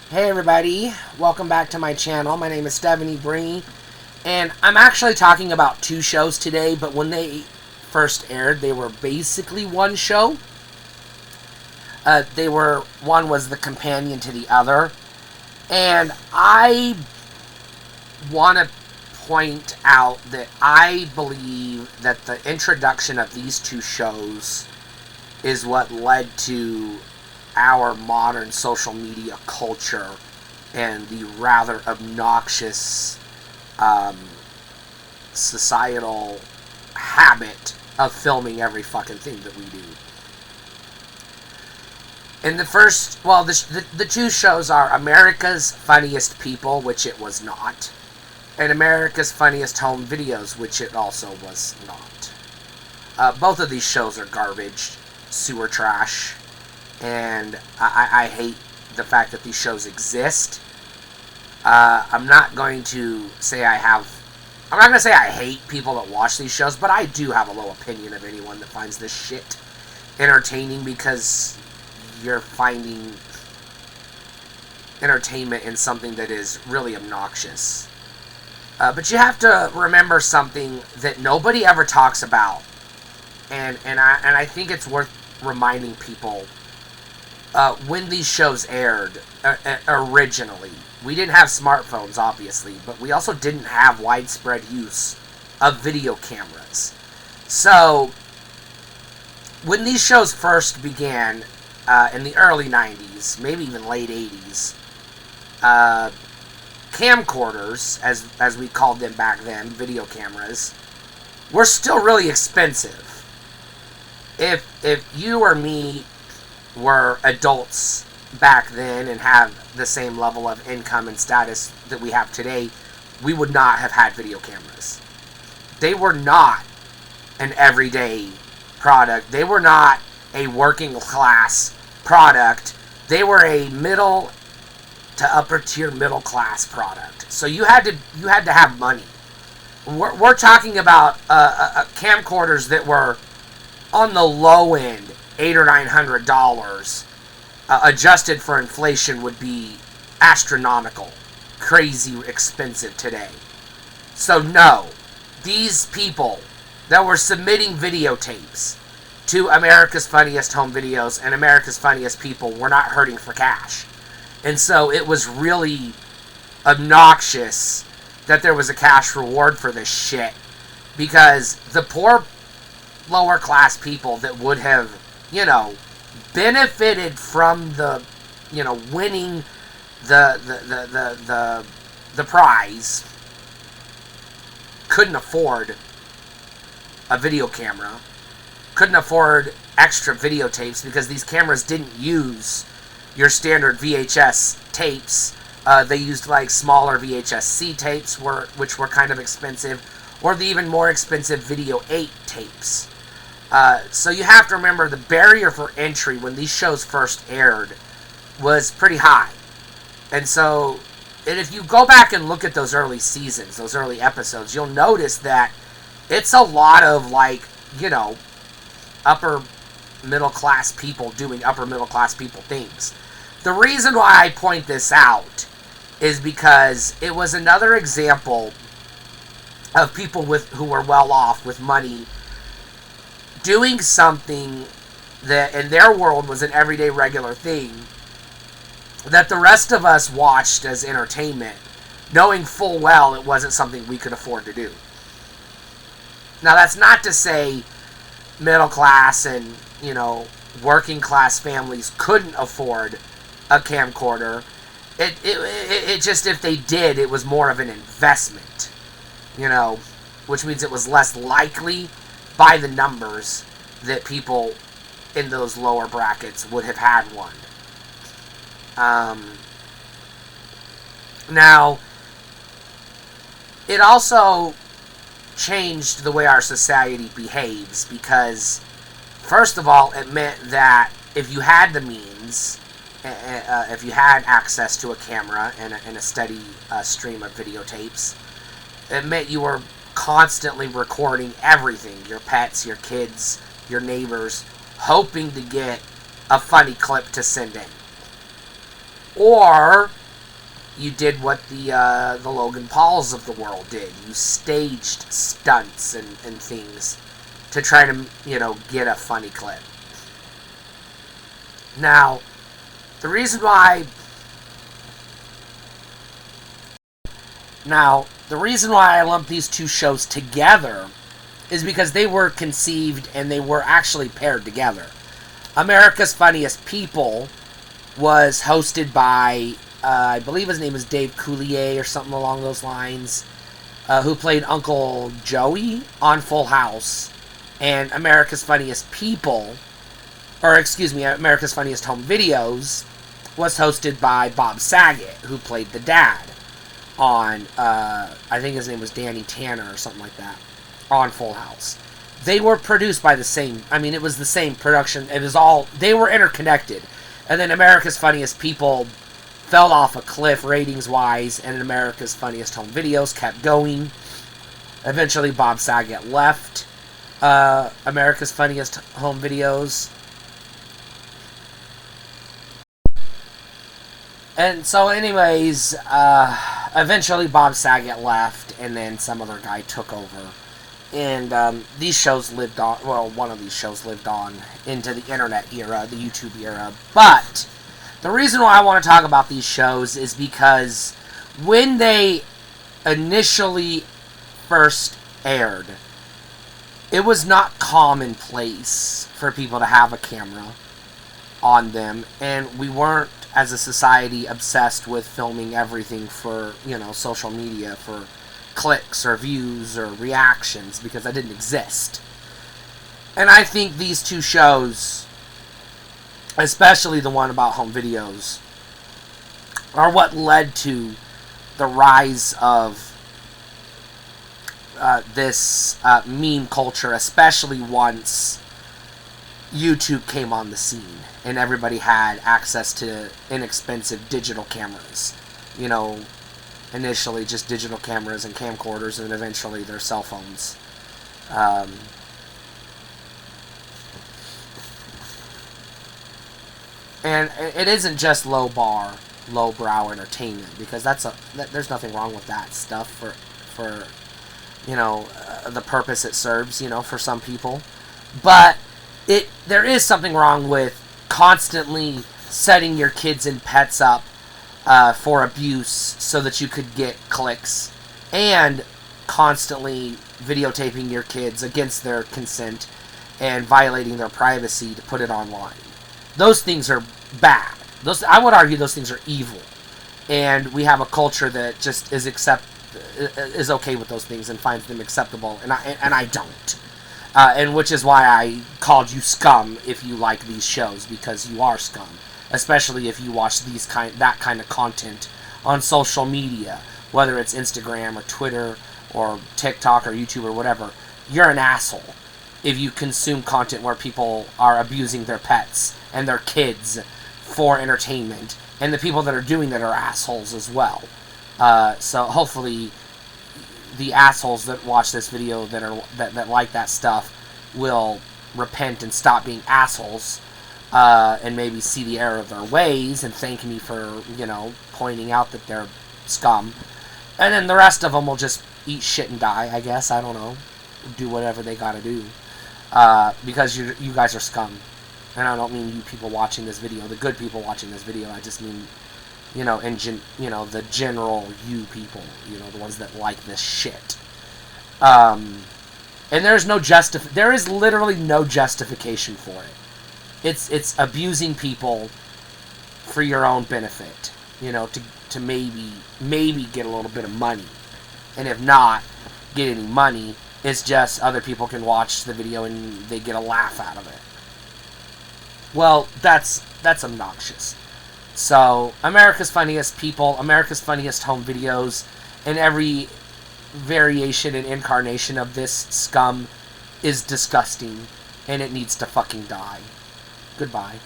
Hey everybody, welcome back to my channel. My name is Stephanie Bree, and I'm actually talking about two shows today, but when they first aired, they were basically one show. One was the companion to the other, and I want to point out that I believe that the introduction of these two shows is what led to our modern social media culture and the rather obnoxious societal habit of filming every fucking thing that we do. In the first, well, the two shows are America's Funniest People, which it was not, and America's Funniest Home Videos, which it also was not. Both of these shows are garbage, sewer trash, and I hate the fact that these shows exist. I'm not going to say I hate people that watch these shows, but I do have a low opinion of anyone that finds this shit entertaining, because you're finding entertainment in something that is really obnoxious. But you have to remember something that nobody ever talks about, and I think it's worth reminding people. When these shows aired originally, we didn't have smartphones, obviously, but we also didn't have widespread use of video cameras. So, when these shows first began in the early 90s, maybe even late 80s, camcorders, as we called them back then, video cameras, were still really expensive. If you or me were adults back then and have the same level of income and status that we have today, we would not have had video cameras. They were not an everyday product. They were not a working class product. They were a middle to upper tier middle class product. So you had to have money. We're talking about camcorders that were on the low end, $800 or $900, adjusted for inflation, would be astronomical, crazy expensive today. So no, these people that were submitting videotapes to America's Funniest Home Videos and America's Funniest People were not hurting for cash. And so it was really obnoxious that there was a cash reward for this shit, because the poor lower class people that would have, benefited from the, winning the prize, couldn't afford a video camera, couldn't afford extra videotapes, because these cameras didn't use your standard VHS tapes. They used like smaller VHS-C tapes, which were kind of expensive, or the even more expensive Video 8 tapes. So you have to remember, the barrier for entry when these shows first aired was pretty high. And if you go back and look at those early seasons, those early episodes, you'll notice that it's a lot of, upper middle class people doing upper middle class people things. The reason why I point this out is because it was another example of people who were well off with money doing something that in their world was an everyday regular thing that the rest of us watched as entertainment, knowing full well it wasn't something we could afford to do. Now, that's not to say middle class and, working class families couldn't afford a camcorder. It just, if they did, it was more of an investment, which means it was less likely by the numbers that people in those lower brackets would have had one. Now, it also changed the way our society behaves, because, first of all, it meant that if you had the means, if you had access to a camera and a steady stream of videotapes, it meant you were constantly recording everything, your pets, your kids, your neighbors, hoping to get a funny clip to send in. Or you did what the Logan Pauls of the world did. You staged stunts and things to try to, get a funny clip. Now, the reason why I lump these two shows together is because they were conceived and they were actually paired together. America's Funniest People was hosted by, I believe his name is Dave Coulier or something along those lines, who played Uncle Joey on Full House. And America's Funniest People, America's Funniest Home Videos, was hosted by Bob Saget, who played the dad on, I think his name was Danny Tanner or something like that, on Full House. They were produced by it was the same production. They were interconnected. And then America's Funniest People fell off a cliff ratings-wise, and America's Funniest Home Videos kept going. Eventually, Bob Saget left America's Funniest Home Videos. And so anyways, eventually Bob Saget left, and then some other guy took over. And these shows lived on, one of these shows lived on into the internet era, the YouTube era. But the reason why I want to talk about these shows is because when they initially first aired, it was not commonplace for people to have a camera on them, and we weren't, as a society, obsessed with filming everything for, social media, for clicks or views or reactions, because that didn't exist. And I think these two shows, especially the one about home videos, are what led to the rise of this meme culture, especially once YouTube came on the scene and everybody had access to inexpensive digital cameras. Initially just digital cameras and camcorders, and eventually their cell phones. And it isn't just lowbrow entertainment, because there's nothing wrong with that stuff for the purpose it serves, for some people. But there is something wrong with constantly setting your kids and pets up for abuse so that you could get clicks, and constantly videotaping your kids against their consent and violating their privacy to put it online. Those things are bad. I would argue those things are evil, and we have a culture that just is okay with those things and finds them acceptable, and I don't. And which is why I called you scum if you like these shows, because you are scum. Especially if you watch that kind of content on social media, whether it's Instagram or Twitter or TikTok or YouTube or whatever. You're an asshole if you consume content where people are abusing their pets and their kids for entertainment, and the people that are doing that are assholes as well. So hopefully the assholes that watch this video that like that stuff will repent and stop being assholes. And maybe see the error of their ways and thank me for, pointing out that they're scum. And then the rest of them will just eat shit and die, I guess. I don't know. Do whatever they gotta do. Because you guys are scum. And I don't mean you people watching this video, the good people watching this video. I just mean, the general you people. The ones that like this shit. And there is literally no justification for it. It's abusing people for your own benefit, to maybe get a little bit of money. And if not get any money, it's just other people can watch the video and they get a laugh out of it. Well, that's obnoxious. So, America's Funniest People, America's Funniest Home Videos, and every variation and incarnation of this scum is disgusting, and it needs to fucking die. Goodbye.